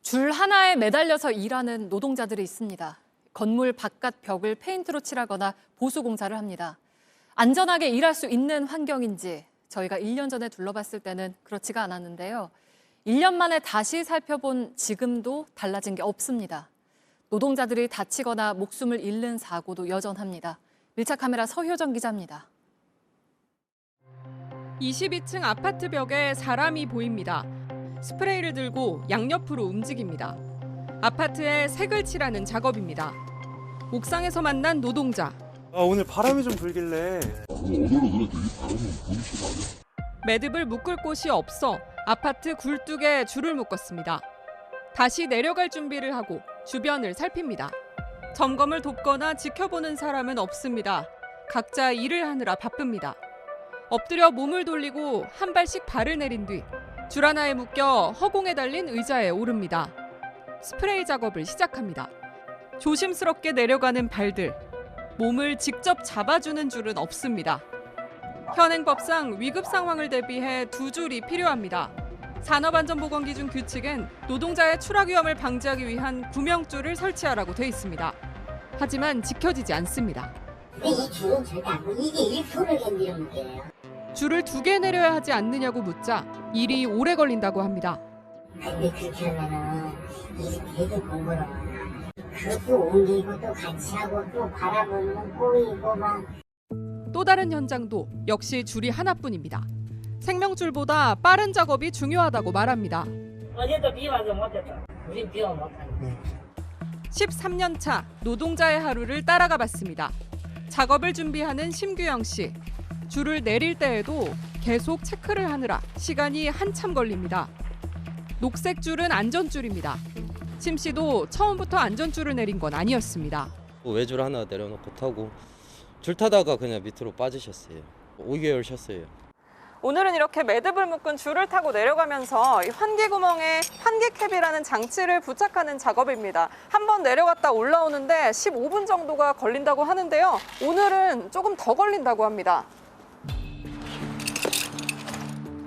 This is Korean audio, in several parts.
줄 하나에 매달려서 일하는 노동자들이 있습니다. 건물 바깥 벽을 페인트로 칠하거나 보수 공사를 합니다. 안전하게 일할 수 있는 환경인지 저희가 1년 전에 둘러봤을 때는 그렇지가 않았는데요. 1년 만에 다시 살펴본 지금도 달라진 게 없습니다. 노동자들이 다치거나 목숨을 잃는 사고도 여전합니다. 밀착 카메라 서효정 기자입니다. 22층 아파트 벽에 사람이 보입니다. 스프레이를 들고 양옆으로 움직입니다. 아파트에 색을 칠하는 작업입니다. 옥상에서 만난 노동자. 오늘 바람이 좀 불길래. 오늘은 그래도 이 바람은 보이시가 않아요. 매듭을 묶을 곳이 없어 아파트 굴뚝에 줄을 묶었습니다. 다시 내려갈 준비를 하고 주변을 살핍니다. 점검을 돕거나 지켜보는 사람은 없습니다. 각자 일을 하느라 바쁩니다. 엎드려 몸을 돌리고 한 발씩 발을 내린 뒤 줄 하나에 묶여 허공에 달린 의자에 오릅니다. 스프레이 작업을 시작합니다. 조심스럽게 내려가는 발들. 몸을 직접 잡아주는 줄은 없습니다. 현행법상 위급 상황을 대비해 두 줄이 필요합니다. 산업안전보건기준 규칙엔 노동자의 추락 위험을 방지하기 위한 구명줄을 설치하라고 돼 있습니다. 하지만 지켜지지 않습니다. 이 줄은 절대 안 보이고 이게 1톤을 견디는 문제예요. 줄을 2개 내려야 하지 않느냐고 묻자 일이 오래 걸린다고 합니다. 근데 그렇게 하면은 이게 계속 공부를 그것도 옮기고 또 같이 하고 또 바라보면 꼬이고 막. 또 다른 현장도 역시 줄이 하나뿐입니다. 생명줄보다 빠른 작업이 중요하다고 말합니다. 어제도 비 와서 못했다. 우린 비 오면 못하네. 13년 차 노동자의 하루를 따라가 봤습니다. 작업을 준비하는 심규영 씨. 줄을 내릴 때에도 계속 체크를 하느라 시간이 한참 걸립니다. 녹색 줄은 안전줄입니다. 심 씨도 처음부터 안전줄을 내린 건 아니었습니다. 외줄 하나 내려놓고 타고 줄 타다가 그냥 밑으로 빠지셨어요. 5개월 쉬었어요. 오늘은 이렇게 매듭을 묶은 줄을 타고 내려가면서 이 환기 구멍에 환기캡이라는 장치를 부착하는 작업입니다. 한번 내려갔다 올라오는데 15분 정도가 걸린다고 하는데요. 오늘은 조금 더 걸린다고 합니다.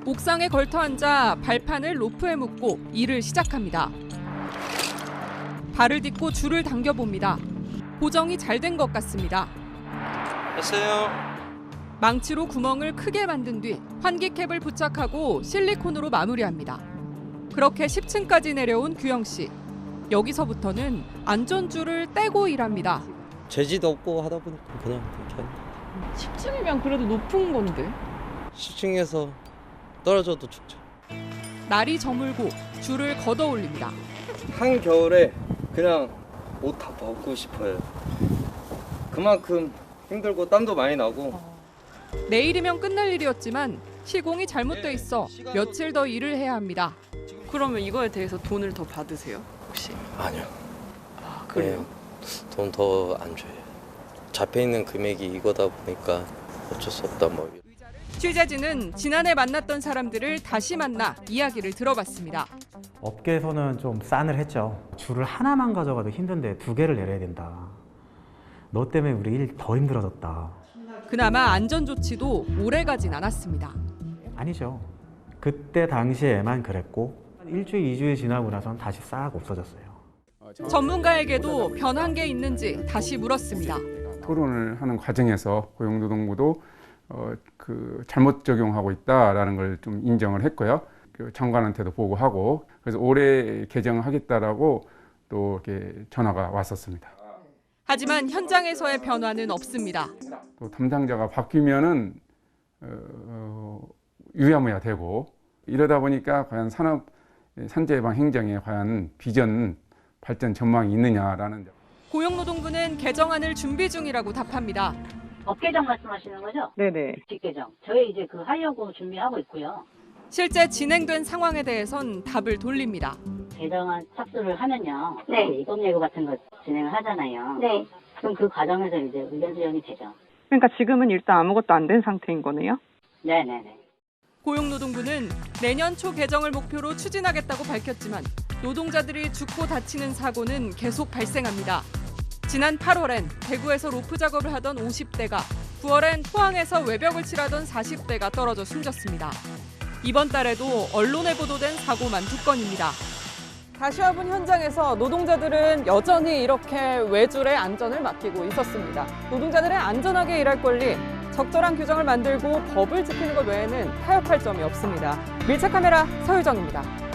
옥상에 걸터 앉아 발판을 로프에 묶고 일을 시작합니다. 발을 딛고 줄을 당겨봅니다. 고정이 잘 된 것 같습니다. 됐어요. 망치로 구멍을 크게 만든 뒤 환기캡을 부착하고 실리콘으로 마무리합니다. 그렇게 10층까지 내려온 규영 씨. 여기서부터는 안전줄을 떼고 일합니다. 재지도 없고 하다 보니까 그냥 그렇게 합니다. 10층이면 그래도 높은 건데. 10층에서 떨어져도 죽죠. 날이 저물고 줄을 걷어 올립니다. 한겨울에 그냥 옷 다 벗고 싶어요. 그만큼 힘들고 땀도 많이 나고. 내일이면 끝날 일이었지만 시공이 잘못돼 있어 며칠 더 일을 해야 합니다. 그러면 이거에 대해서 돈을 더 받으세요? 혹시? 아니요. 그래요? 돈 더 안 줘요. 잡혀 있는 금액이 이거다 보니까 어쩔 수 없다 뭐. 취재진은 지난해 만났던 사람들을 다시 만나 이야기를 들어봤습니다. 업계에서는 좀 싸늘했죠. 줄을 하나만 가져가도 힘든데 2개를 내려야 된다. 너 때문에 우리 일 더 힘들어졌다. 그나마 안전 조치도 오래 가진 않았습니다. 아니죠. 그때 당시에만 그랬고 1주일, 2주일 지나고 나선 다시 싹 없어졌어요. 전문가에게도 변한 게 있는지 다시 물었습니다. 토론을 하는 과정에서 고용노동부도 잘못 적용하고 있다라는 걸 좀 인정을 했고요. 그 장관한테도 보고하고 그래서 올해 개정하겠다라고 또 이렇게 전화가 왔었습니다. 하지만 현장에서의 변화는 없습니다. 또 담당자가 바뀌면은 유야무야 되고 이러다 보니까 과연 산업 산재 예방 행정에 과연 비전 발전 전망이 있느냐라는. 고용노동부는 개정안을 준비 중이라고 답합니다. 법 개정 말씀하시는 거죠? 네네. 직 개정. 저희 이제 그 하려고 준비하고 있고요. 실제 진행된 상황에 대해선 답을 돌립니다. 개정안 착수를 하면요. 네. 이법 예고 같은 거 진행을 하잖아요. 네. 그럼 그 과정에서 이제 의견 수렴이 되죠. 그러니까 지금은 일단 아무것도 안 된 상태인 거네요? 네네네. 고용노동부는 내년 초 개정을 목표로 추진하겠다고 밝혔지만 노동자들이 죽고 다치는 사고는 계속 발생합니다. 지난 8월엔 대구에서 로프 작업을 하던 50대가 9월엔 포항에서 외벽을 칠하던 40대가 떨어져 숨졌습니다. 이번 달에도 언론에 보도된 사고만 2건입니다. 가시화분 현장에서 노동자들은 여전히 이렇게 외줄의 안전을 맡기고 있었습니다. 노동자들의 안전하게 일할 권리, 적절한 규정을 만들고 법을 지키는 것 외에는 타협할 점이 없습니다. 밀착카메라 서유정입니다.